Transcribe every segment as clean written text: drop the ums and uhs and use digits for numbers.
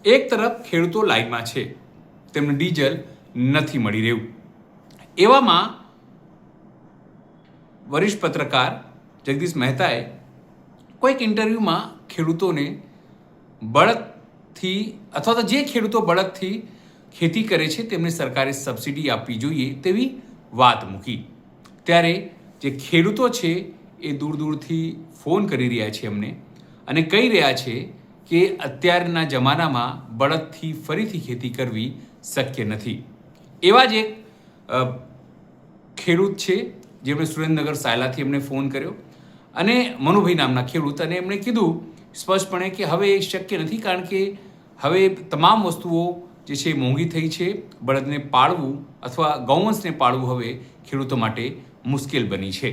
એક તરફ ખેડૂતો લાઈનમાં છે, તેમને ડીઝલ નથી મળી રહ્યું. એવામાં વરિષ્ઠ પત્રકાર જગદીશ મહેતાએ કોઈક ઇન્ટરવ્યૂમાં ખેડૂતોને બળદથી અથવા તો જે ખેડૂતો બળદથી ખેતી કરે છે તેમને સરકારે સબસિડી આપવી જોઈએ તેવી વાત મૂકી. ત્યારે જે ખેડૂતો છે એ દૂર દૂરથી ફોન કરી રહ્યા છે અમને અને કહી રહ્યા છે કે અત્યારના જમાનામાં બળદથી ફરીથી ખેતી કરવી શક્ય નથી. એવા જ એક ખેડૂત છે જેમણે સુરેન્દ્રનગર સાયલાથી એમને ફોન કર્યો અને મનુભાઈ નામના ખેડૂત, અને એમણે કીધું સ્પષ્ટપણે કે હવે એ શક્ય નથી, કારણ કે હવે તમામ વસ્તુઓ જે છે મોંઘી થઈ છે. બળદને પાળવું અથવા ગૌવંશને પાળવું હવે ખેડૂતો માટે મુશ્કેલ બની છે.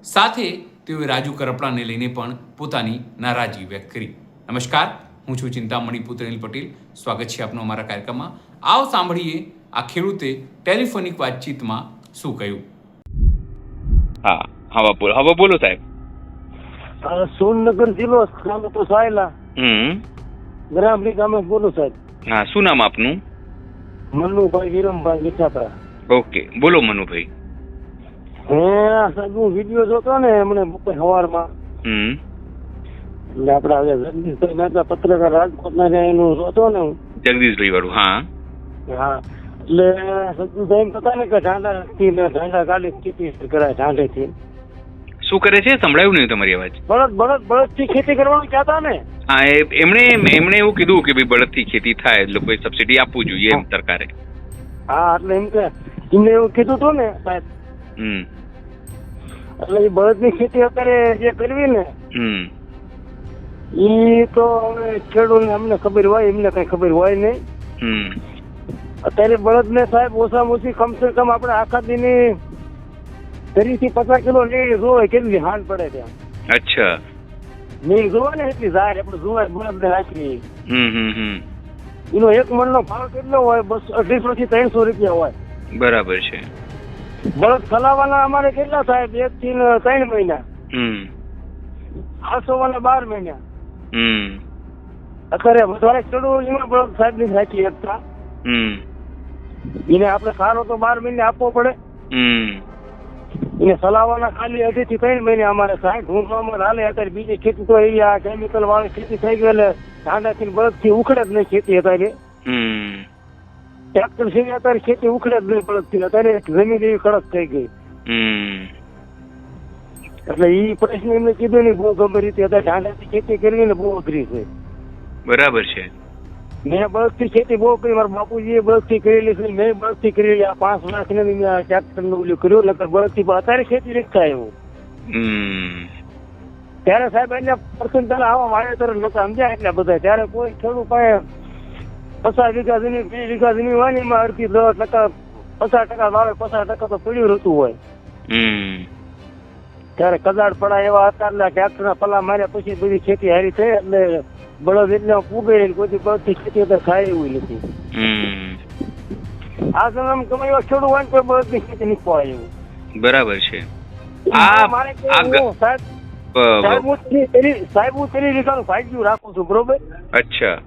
સાથે તેઓએ રાજુ કરપડાને લઈને પણ પોતાની નારાજગી વ્યક્ત કરી. નમસ્કાર, હું છું ચિંતામણી પુત્ર અનિલ પટેલ. સ્વાગત છે આપનું અમારા કાર્યક્રમમાં. આવો સાંભળીએ આ ખેડૂતે ટેલિફોનિક વાતચીતમાં શું કહ્યું. હવે બોલો સાહેબ. સુરેન્દ્રનગર જિલ્લો તો સાયલા ગ્રામલી ગામે બોલું સાહેબ. હા, શું નામ આપનું? મનુભાઈ વિરમભાઈ વિઠાપરા. ઓકે, બોલો મનુભાઈ. સાહેબ હું વિડીયો જોતો ને એમને બપોર સવારમાં, એટલે આપડા હવે જગદીશભાઈ મહેતા પત્રકાર રાજકોટ ના એનું જોતો ને હું. જગદીશભાઈ વાળું? હા હા, એટલે જગદીશભાઈ એમ કહેતા ને કે ઢાંડા કાઢી ખેતી કરાય ઢાંડેથી. શું કરે છે? સંભળાયું નહીં તમારી અવાજ. બળદ થી ખેતી કરવાનું કહેતા ને. હા, એમણે એવું કીધું કે ભાઈ બળદ થી ખેતી થાય એટલે કોઈ સબસિડી આપવું જોઈએ એમ સરકારે. હા, એટલે એમ કે એમને એવું કીધું હતું ને સાહેબ. એટલે એ બળદ ની ખેતી અત્યારે જે કરવી ને ઈ તો હવે ખેડૂત અમને ખબર હોય, એમને કઈ ખબર હોય નહીં. અત્યારે બળદ ને સાહેબ ઓછામાં ઓછી કમસે કમ આપણે આખા દિન 30 થી 50 કિલો લઈ જોવે, કેટલી હાંડ પડે ત્યાં. અચ્છા, નહીં જોવે ને એટલી જાય આપણે જોવે બળદ ને રાખી. એનો એક મણ નો ભાવ કેટલો હોય? 250 થી 300 રૂપિયા હોય. બરાબર છે. બળદ ચલાવવાના અમારે કેટલા સાહેબ? 1 થી 3 મહિના. હાસોવાના 12 મહિના. અત્યારે વધારે ખેડૂત એમાં બળદ સાહેબ ની રાખી શકતા. એને આપણે સારો તો 12 મહિને આપવો પડે. એને ચલાવવાના ખાલી 2.5 થી 3 મહિને અમારે સાહેબ ઢૂંઢવામાં હાલે. અત્યારે બીજી ખેતી તો એવી આ કેમિકલ વાળી ખેતી થઈ ગઈ એટલે ઢાંડાથી બળદ થી ઉખડે જ નહીં ખેતી. અત્યારે ટ્રેક્ટર છે અત્યારે ખેતી ઉખડે જ નહીં બળદ થી. અત્યારે જમીન એવી કડક થઈ ગઈ. એટલે ઈ પ્રશ્ન એમને કીધું ને બહુ ગંભીર રીતે અત્યારે ઢાંડાથી ખેતી કરવી ને બહુ અઘરી છે. બરાબર છે. મેં બળદ થી ખેતી બહુ કરી, મારા બાપુજી બળદ થી કરેલી છે, મેં બળદ થી કરેલી. આ 5 વર્ષ ને ટ્રેક્ટર નું ઓલું કર્યું નકર બળદ થી. અત્યારે ખેતી નથી થાય એવું. ત્યારે સાહેબ એટલે પર્સન્ટેજ આવા વાવેતર નતા સમજ્યા એટલા બધા. ત્યારે કોઈ ખેડૂત પાસે 50 વીઘા જમીન 20 વીઘા જમીન હોય ને એમાં 8-10% 50% વાવે, 50% તો પડ્યું રહેતું હોય. ત્યારે કદાડ પડાય એવા હતા એટલે ટ્રેક્ટર ના પલ્લા માર્યા પછી બધી ખેતી હારી થઈ. એટલે બળદ એટલે પૂગે કોઈ બળદ થી ખેતી તો થાય એવું નથી. આ જન્મ ગમે એવા ખેડૂત હોય ને કોઈ બળદ ની ખેતી નહીં પડે એવું. બરાબર છે. સાહેબ હું 30 વીઘાનું ભાગ્યું રાખું છું, બરોબર? અચ્છા.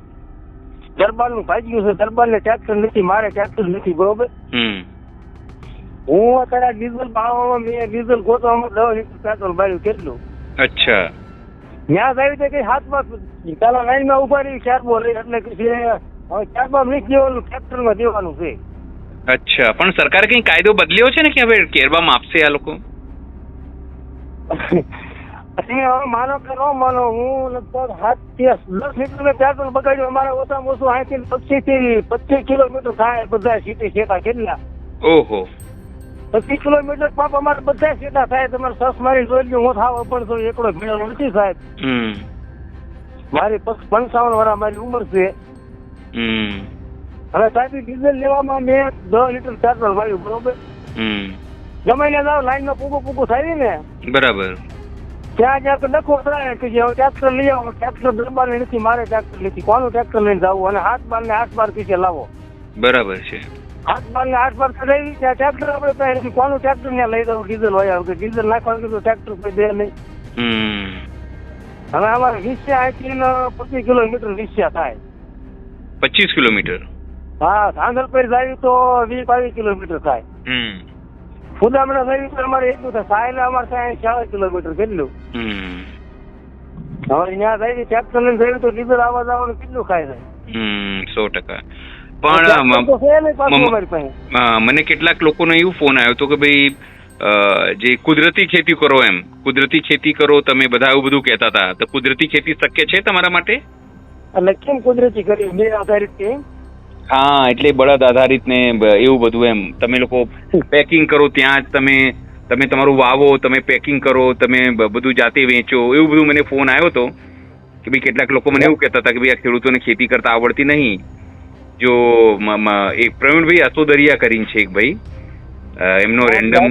દરબાર નું ભાગ્યું છે. દરબાર ને ટ્રેક્ટર નથી, મારે ટ્રેક્ટર નથી, બરોબર? હું અત્યારે ડીઝલ ભાવવામાં મેં ડીઝલ ગોતવામાં 10 લીટર પેટ્રોલ બાળ્યું. કેટલું? અચ્છા. ત્યાં આવી તો કઈ હાથમાં પેલા લાઈન માં ઉભા રહી ચારબો લઈ, એટલે હવે ચારબા નહીં દેવાનું, ટ્રેક્ટર માં દેવાનું છે. અચ્છા, પણ સરકારે કઈ કાયદો બદલ્યો છે ને કે હવે કેરબામાં આપશે આ લોકો? હવે માનો કે ન માનો, હું લગભગ 7-10 લીટર પેટ્રોલ બગાડ્યું. અમારે ઓછામાં ઓછું 25 થી 25 કિલોમીટર થાય બધા સિટી શેતા. કેટલા? ઓહો, 25 કિલોમીટર પાપ અમારે બધા શેતા થાય. તમારે સસ મારી જોઈ લો, હું થાવ પણ તો એકડો ભેળો નથી સાહેબ. મારી 55 વર્ષ મારી ઉંમર છે. હવે સાહેબ ડીઝલ લેવામાં મેં 10 લીટર પેટ્રોલ વાળ્યું, બરોબર? ગમે ને જાવ લાઈન માં પૂગું થાય ને, બરાબર? ત્યાં જ્યાં તો ડખો થાય કે ટ્રેક્ટર લઈ આવો. ટ્રેક્ટર દરબાર નથી, મારે ટ્રેક્ટર નથી. કોનું ટ્રેક્ટર લઈને જવું? અને 8-12 પીછે લાવો. બરાબર છે. 8-12 ચડાવી ત્યાં ટ્રેક્ટર આપણે પાસે નથી. કોનું ટ્રેક્ટર ને લઈ દઉં? ડીઝલ હોય ડીઝલ નાખવાનું કીધું, ટ્રેક્ટર કોઈ દે નહીં. હવે અમારે 20 થી 25 કિલોમીટર 20 થાય. 25 કિલોમીટર. હા, ધાંધલપર જાય તો 20-22 કિલોમીટર થાય. ફુદામણા જાય તો અમારે એટલું થાય. સાયલા અમારે થાય 40 કિલોમીટર કેટલું. હવે ત્યાં જાય ટ્રેક્ટર લઈને જાય તો ડીઝલ આવવા જવાનું કેટલું ખાય છે. 100%. પણ મને કેટલાક લોકોનો એવું ફોન આવ્યો હતો કે ભાઈ જે કુદરતી ખેતી કરો, એમ કુદરતી ખેતી કરો તમે, બધા એવું બધું કહેતા હતા. તો કુદરતી ખેતી શક્ય છે તમારા માટે? એટલે કેમ કુદરતી કરી? બે આધારિત કેમ? હા, એટલે બળદ આધારિત ને એવું બધું એમ. તમે લોકો પેકિંગ કરો, ત્યાં જ તમે તમારું વાવો, તમે પેકિંગ કરો, તમે બધું જાતે વેચો, એવું બધું મને ફોન આવ્યો હતો કે ભાઈ કેટલાક લોકો મને એવું કહેતા હતા કે ભાઈ આ ખેડૂતોને ખેતી કરતા આવડતી નહીં. જો એક પ્રવીણભાઈ અસોદરિયા કરીને છે એક ભાઈ, એમનો રેન્ડમ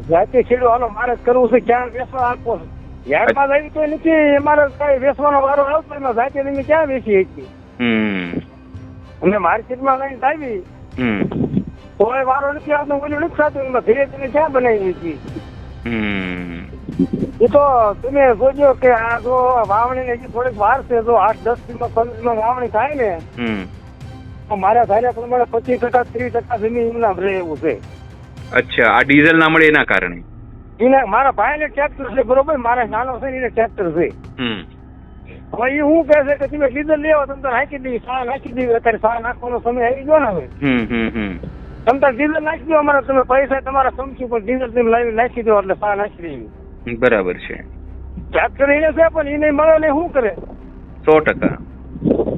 જાતે ખેડૂત હાલો મારે કરવું છે, ક્યાં વેચવા આપવો છે. યારમાં આવી તો નથી, અમારે કઈ વેચવાનો વારો આવતો એમાં જાતે તમે ક્યાં વેચી હતી. અમે માર્કેટમાં લઈને આવી કોઈ વારો નથી આવતો, બોલ્યું નથી થતું, એમાં ધીરે ધીરે ક્યાં બનાવી હતી. એ તો તમે જોજો કે આ જો વાવણી ને થોડીક વાર છે, જો 8-10 દિવસ 15 વાવણી થાય ને તો મારા ધાર્યા પ્રમાણે 25%-30% જમીન એમના રહે એવું છે. અચ્છા, આ ડીઝલ ના મળે એના કારણે? એના મારા ભાઈને ટ્રેક્ટર છે, બરોબર, મારા નાનો છે એને ટ્રેક્ટર છે. હવે એ શું કહે છે કે તમે ડીઝલ લેવો તમે નાખી દઈએ, સારા નાખી દઈએ. અત્યારે સારા નાખવાનો સમય આવી ગયો ને હવે. તમે તાર ડીઝલ નાખી દો, અમારા તમે પૈસા તમારા સમજ્યું, પણ ડીઝલ તમે લાવી નાખી દો એટલે સારા નાખી દઈએ. બરાબર છે. ટ્રેક્ટર એને છે પણ એને મળે ને શું કરે? 100%.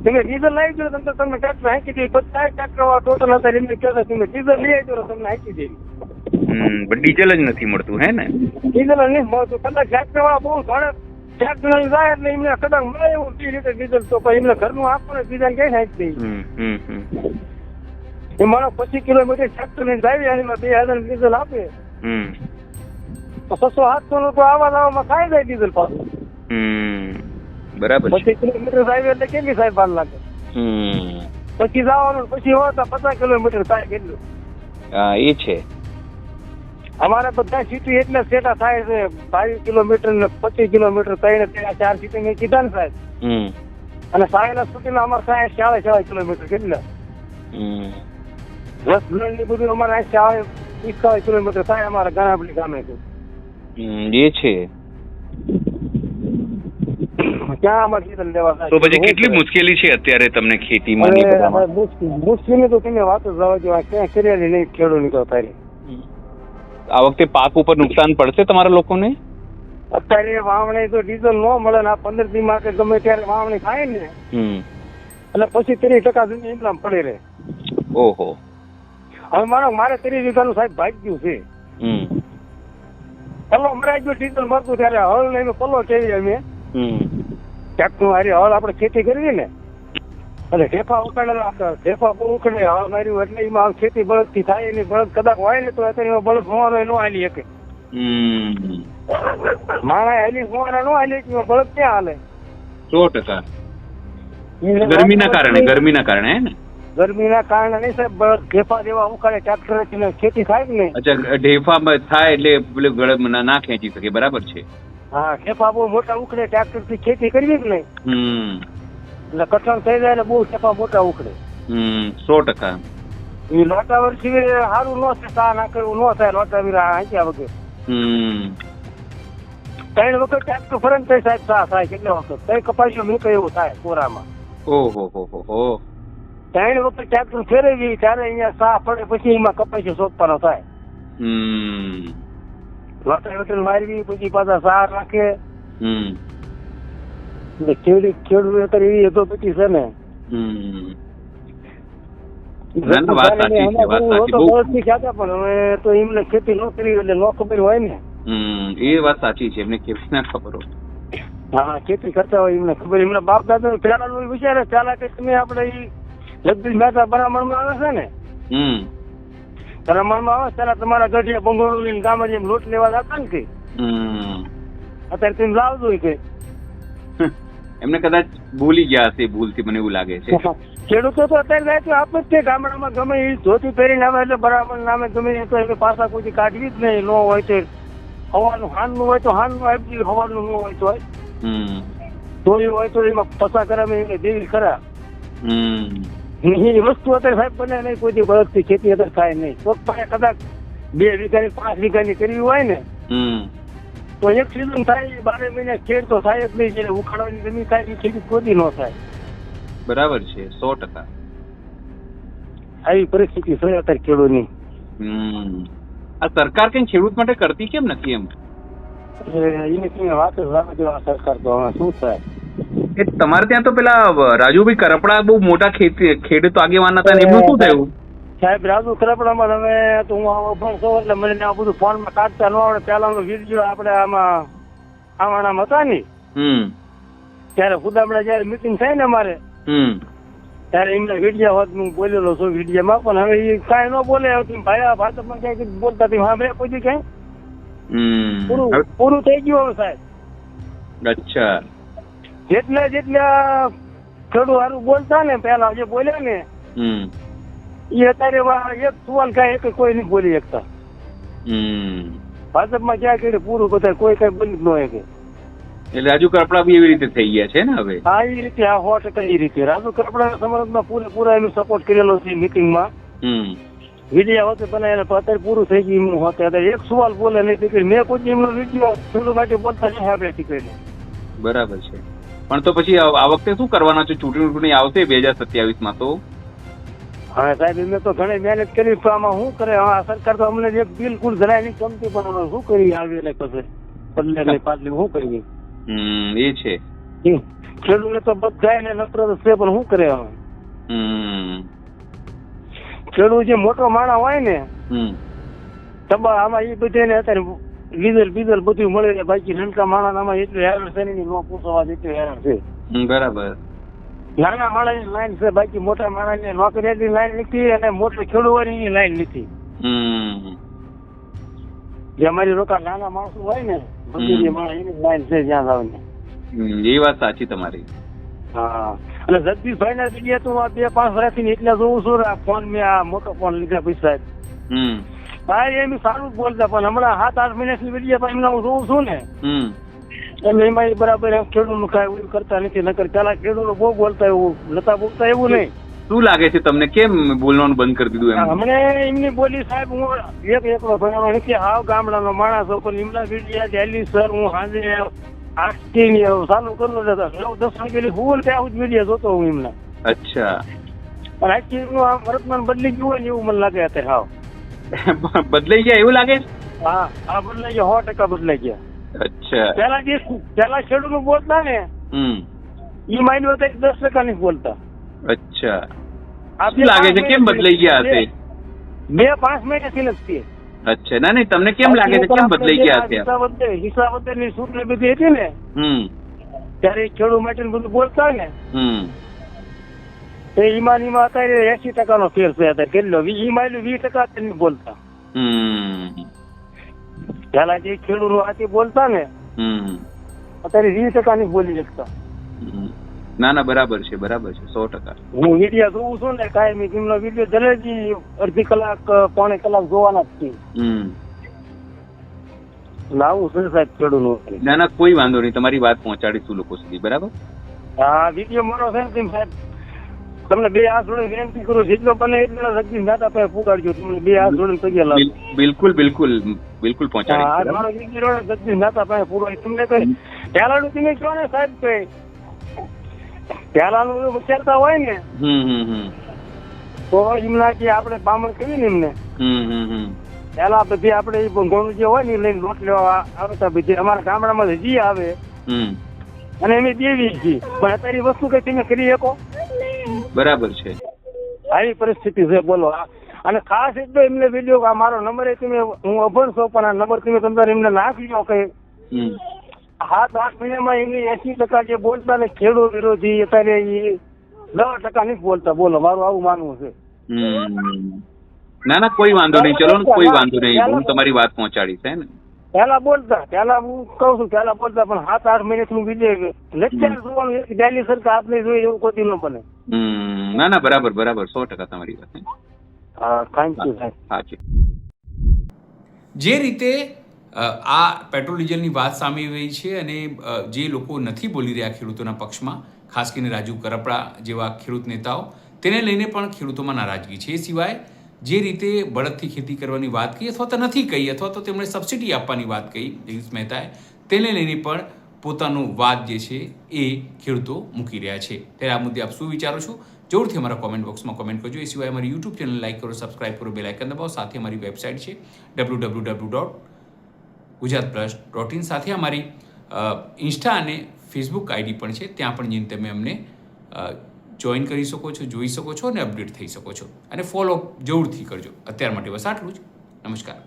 તમે ડીઝલ લાવી દો તમે ટ્રેક્ટર નાખી દઈએ. 50 ટ્રેક્ટર ટોટલ હતા એમને કહેતા તમે ડીઝલ લઈ આવી દો તમને નાખી દઈએ. પણ ડીઝલ જ નથી મળતું હે ને? ડીઝલ નથી મળતું. કદાચ ટ્રેક્ટર વાળા બહુ ઘણા ટ્રેક્ટર લઈને જાય એટલે એમને કદાચ મળે એવું 30 લીટર ડીઝલ, તો પછી એમને ઘરનું આપો ને બીજાને કઈ નાખી દઈએ. એ મારો 25 કિલોમીટર ટ્રેક્ટર લઈને જાય એમાં 2000 ડીઝલ આપે તો 600-700 લોકો આવા જવામાં ખાઈ જાય ડીઝલ પાછું. બરાબર. 25 કિલોમીટર જાય એટલે કેટલી સાહેબ વાર લાગે? પછી જવાનું પછી હોતા 50 કિલોમીટર થાય કેટલું? હા, એ છે. અમારે બધા સિટી એટલે સેટા થાય છે 22 કિલોમીટર ને 25 કિલોમીટર 3-4 સિટી મેં કીધા ને સાહેબ. અને સાયલા સુધીના અમારે થાય 40 કિલોમીટર કેટલા? બસ ની બધું અમારે 40-45 કિલોમીટર થાય અમારા ગાનાપલી ગામે. એ છે. ક્યાં અમારે ડીઝલ લેવા થાય? તો પછી કેટલી મુશ્કેલી છે અત્યારે તમને ખેતીમાં? મુશ્કેલી તો તમે વાત જ જવા દો, ક્યાં કરેલી નહીં ખેડૂત તો અત્યારે. આ વખતે પાક ઉપર નુકસાન પડશે તમારા લોકોને? અત્યારે વાવણી તો ડીઝલ ન મળે ને 15 દી માટે ગમે ત્યારે વાવણી થાય ને એટલે પછી 30% જમીન એમનામ પડી રહે. ઓહો. હવે મારે 30 વીઘાનું સાહેબ ભાગ્યું છે. પલ્લો મરાઈ ગયો ડીઝલ મળતું ત્યારે હળ લઈને પલ્લો કેવી અમે ટ્રેક્ટર હારી હળ આપણે ખેતી કરવી ને એટલે ઢેફા ઉકાળેલા ઢેફા બહુ ઉકળે હળ માર્યું એટલે એમાં ખેતી બળદ થી થાય એની બળદ કદાચ હોય ને તો અત્યારે એમાં બળદ હોવાનો ન હાલી શકે. માણા હાલી હોવાના ન હાલી બળદ ક્યાં હાલે? 100%. ગરમીના કારણે હે ને? ગરમીના કારણે નહીં સાહેબ, બળદ ઢેફા જેવા ઉકાળે ટ્રેક્ટર ખેતી થાય ને. અચ્છા, ઢેફા થાય એટલે પેલું ગળદ ના ખેંચી શકે. બરાબર છે. હા, ઢેફા બહુ મોટા ઉખડે ટ્રેક્ટર થી ખેતી કરવી જ નહીં એટલે કઠણ થઈ જાય એટલે બહુ ઢેફા મોટા ઉખડે. 100%. એ લોટા વર્ષી સારું ન થાય, સા નાખે એવું ન થાય લોટા વીરા આંચ્યા વગર. 3 વખત ટ્રેક્ટર ફરન થાય સાહેબ, સા થાય કેટલા વખત કઈ કપાસ્યો મૂકે એવું થાય કોરામાં. ઓહો. 3 વખત ટ્રેક્ટર ફેરવી ત્યારે અહીંયા સા પડે પછી એમાં કપાસ્યો સોંપવાનો થાય. લોટા વખત મારવી પછી પાછા સા રાખે. ખેડૂત અત્યારે એવી હતો પછી છે ને પણ હવે તો એમને ખેતી ન કરી એટલે ન ખબર હોય ને. એ વાત સાચી છે, એમને કેવી ના ખબર હોય. હા, ખેતી કરતા હોય એમને ખબર. એમના બાપ દાદા પેલા વિચારે પેલા કે તમે આપડે જગદીશ મહેતા બ્રાહ્મણમાં આવે છે ને બ્રાહ્મણમાં આવે પેલા તમારા ગઢિયા બંગોળો લઈને ગામમાં જેમ લોટ લેવા જતા ને કે અત્યારે તમે લાવજો કે એમને કદાચ ભૂલી ગયા હશે, ભૂલથી મને એવું લાગે છે. ખેડૂતો તો અત્યારે જાય તો આપે જ છે ગામડામાં ગમે એ ધોતી પહેરીને આવે એટલે બરાબર નામે ગમે એ તો એ પાછા કોઈ કાઢવી જ નહીં. ન હોય તો હવાનું હાનનું હોય તો હાનનું આપી દે, હવાનું ન હોય તો ધોયું હોય તો એમાં પસા કરાવે એને દેવી ખરા. એ વસ્તુ અત્યારે સાહેબ બને નહીં, કોઈ દી બળદથી ખેતી અત્યારે થાય નહીં. તો પણ કદાચ 2 વીઘાની 5 વીઘાની કરવી હોય ને તો એક સિઝન થાય, 12 મહિને ખેડ તો થાય જ નહીં. જેને ઉખાડવાની જમીન થાય એ ખેતી કોઈ ન થાય. બરાબર છે, 100%. આવી પરિસ્થિતિ છે અત્યારે ખેડૂતની. આ સરકાર કઈ ખેડૂત માટે કરતી કેમ નથી એમ? એની તમે વાત જ લાગે જો આ સરકાર તો હવે શું થાય. એ તમારે ત્યાં તો પેલા રાજુભાઈ કરપડા બહુ મોટા ખેડૂતો આગેવાન હતા ને, એમનું શું થયું? સાહેબ રાજુ કરપડામાં તમે તો હું અભણ છું એટલે મને આ બધું ફોનમાં કાઢતા ન આવડે. પેલાનો વિડીયો આપણે આમાં આવાણામ હતા ને ત્યારે ખુદામડા જયારે મીટિંગ થાય ને અમારે ત્યારે એમના વિડીયો હોત હું બોલેલો છું વિડીયોમાં. પણ હવે એ કાંઈ ન બોલે. ભાઈ ભાજપમાં ક્યાંય બોલતા હતી સાંભળે કોઈ કઈ પૂરું થઈ ગયું હવે સાહેબ. અચ્છા. જેટલા ખેડૂત હારું બોલતા ને પેલા જે બોલ્યા ને એ અત્યારે એક સવાલ કાંઈ એક કોઈ નહીં બોલી શકતા. ભાજપમાં ક્યાં કર્યું પૂરું બધા કોઈ કઈ બોલી જ ન શકે. એટલે રાજુ કરપડા બી એવી રીતે થઈ ગયા છે ને હવે? હા એ રીતે, હા 100% એ રીતે. રાજુ કરપડા સમાજમાં પૂરેપૂરા એનું સપોર્ટ કરેલો છે મીટિંગમાં. વિડીયો હોતે બનાવેલા તો અત્યારે પૂરું થઈ ગયું એમનું હોતે. અત્યારે એક સવાલ બોલે નહીં દીકરી. મેં કોઈ એમનો વિડીયો ખેડૂત માટે બોલતા નહીં આપણે દીકરીને. બરાબર છે. પણ તો પછી આ વખતે શું કરવાના છે? ચૂંટણી આવશે 2027માં તો. હા સાહેબ એમને તો ઘણી મહેનત કરી તો આમાં શું કરે. હા સરકાર તો અમને એક બિલકુલ જરાય નહીં ગમતી પણ શું કરી આવી એટલે પછી બદલે નહીં પાટલી શું કરીએ. એ છે. ખેડૂતને તો બધા ને નફરત છે પણ શું કરે હવે. ખેડૂત જે મોટો માણસ હોય ને તબા આમાં એ બધે ને અત્યારે ડીઝલ બધું મળે. બાકી નાનકા માણસ આમાં એટલું હેરાન છે ને ન પૂછવા જેટલું હેરાન છે. બરાબર. નાના માણસ ની લાઈન છે, બાકી મોટા માણસ ની નોકરી લાઈન નથી અને મોટા ખેડૂતોની લાઈન નથી. જે અમારી રોકા નાના માણસો હોય ને બધી માણસ એની લાઈન છે જ્યાં જાવ ને. એ વાત સાચી તમારી. હા અને જગદીશભાઈ ના જગ્યાએ તો 2-5 વર્ષથી એટલે જોઉં છું. આ ફોન મેં આ મોટો ફોન લીધા પછી સાહેબ ભાઈ એમ સારું જ બોલતા પણ હમણાં 7-8 મહિનાથી વિડીયો એમના હું જોઉં છું ને એટલે એમાં બરાબર ખેડૂત નું કાંઈ કરતા નથી. નકર પેલા ખેડૂતો બહુ બોલતા એવું નતા બોલતા એવું નહીં. શું લાગે છે તમને કેમ બોલવાનું બંધ કરી દીધું એમ? હમણે એમની બોલી સાહેબ હું એકલો ભણવાનો નથી, હાવ ગામડાનો માણસ હતો પણ એમના વિડીયો ડેલી સર હું સાંજે 8 ચાલુ કરું 9-10 વાગે હું ત્યાં જ વિડીયો જોતો હું એમના. અચ્છા. પણ આખી નું વર્તમાન બદલી ગયું હોય ને એવું મને લાગે અત્યારે. હાવ બદલાઈ ગયા એવું લાગે? હા હા બદલાઈ ગયા, 100% બદલાઈ ગયા. અચ્છા. પેલા ખેડૂત બોલતા ને એ માઇન્ડ હતા 10% નહીં બોલતા. અચ્છા. શું લાગે છે કેમ બદલાઈ ગયા હશે? 2-5 મહિનાથી નથી. અચ્છા. ના નહીં તમને કેમ લાગે છે કેમ બદલાઈ ગયા હશે? હિસાબત ની છૂટ ને બધી હતી ને ત્યારે ખેડૂત માટે બધું બોલતા ને ઈમાન અત્યારે 80% નો ફેર છે. અત્યારે કેટલો ઈમાન 20% નહીં બોલતા. પેલા જે ખેડૂતો આથી બોલતા ને અત્યારે 20% નહીં બોલી શકતા. ના ના બરાબર છે, બરાબર છે, 100%. હું વિડીયો જોઉં છું ને કાયમી એમનો વિડીયો જલેજી અડધી કલાક 1.5 કલાક જોવાના જ છે. લાવું છે સાહેબ ખેડૂત. ના ના કોઈ વાંધો નહીં, તમારી વાત પહોંચાડીશું લોકો સુધી. બરાબર. હા વિડીયો મારો છે ને સાહેબ તમને 2 હાથ જોડે વિનંતી કરું જેટલો બને એટલો જગદીશ નાતા પાસે પુગાડજો. તમને 2 હાથ જોડે પગે લાવો. બિલકુલ બિલકુલ બિલકુલ પહોંચાડી. મારો વિડીયો જગદીશ નાતા પાસે પૂરો તમને કઈ પહેલાનું તમે કહો ને સાહેબ કઈ પહેલાનું વિચારતા હોય ને તો એમના જે આપણે બામણ કહીએ ને એમને પેલા બધી આપણે ઘણું જે હોય ને લઈને લોટ લેવા આવતા બધી અમારા ગામડામાં હજી આવે અને એમ દેવી છીએ પણ અત્યારે વસ્તુ કઈ તમે કરી શકો? બરાબર છે. આવી પરિસ્થિતિ છે બોલો. અને ખાસ એટલો એમને વિડીયો મારો નંબર તમે હું અભણ છું પણ આ નંબર તમે તમારે એમને નાખજો કઈ 7-8 મહિનામાં એમની 80% જે બોલતા ને ખેડૂત વિરોધી અત્યારે એ 10% નહીં બોલતા. બોલો મારું આવું માનવું છે. ના ના કોઈ વાંધો નહીં, ચલો ને કોઈ વાંધો નહીં, હું તમારી વાત પહોંચાડીશ. હે ને પેલા બોલતા હું કઉ છું પેલા બોલતા પણ 7-8 મહિનાથી હું વિડીયો લેક્ચર જોવાનું ડેલી સરકાર આપણે જોઈએ એવું કોઈ ન બને. ના ના બરાબર બરાબર 100% તમારી વાત. હા થેન્ક યુ સાહેબ. હા જી. જે રીતે આ પેટ્રોલ ડીઝલની વાત સામે આવી છે અને જે લોકો નથી બોલી રહ્યા ખેડૂતોના પક્ષમાં, ખાસ કરીને રાજુ કરપડા જેવા ખેડૂત નેતાઓ, તેને લઈને પણ ખેડૂતોમાં નારાજગી છે. એ સિવાય જે રીતે બળદથી ખેતી કરવાની વાત કહી અથવા તો નથી કહી અથવા તો તેમણે સબસિડી આપવાની વાત કહી જગદીશ મહેતાએ, તેને લઈને પણ પોતાનો વાદ જે છે એ ખેડૂતો મૂકી રહ્યા છે. ત્યારે આ મુદ્દે આપ શું વિચારો છો? જરૂરથી અમારા કોમેન્ટ બોક્સમાં કોમેન્ટ કરજો. એ સિવાય અમારી યુટ્યુબ ચેનલ લાઈક કરો, સબસ્ક્રાઇબ કરો, બેલ આઇકન દબાવો. સાથે અમારી વેબસાઇટ છે www.gujaratplus.in. સાથે અમારી ઇન્સ્ટા અને ફેસબુક આઈડી પણ છે, ત્યાં પણ જઈને તમે અમને જોઈન કરી શકો છો, જોઈ શકો છો અને અપડેટ થઈ શકો છો. અને ફોલો જરૂરથી કરજો. અત્યાર માટે બસ આટલું જ. નમસ્કાર.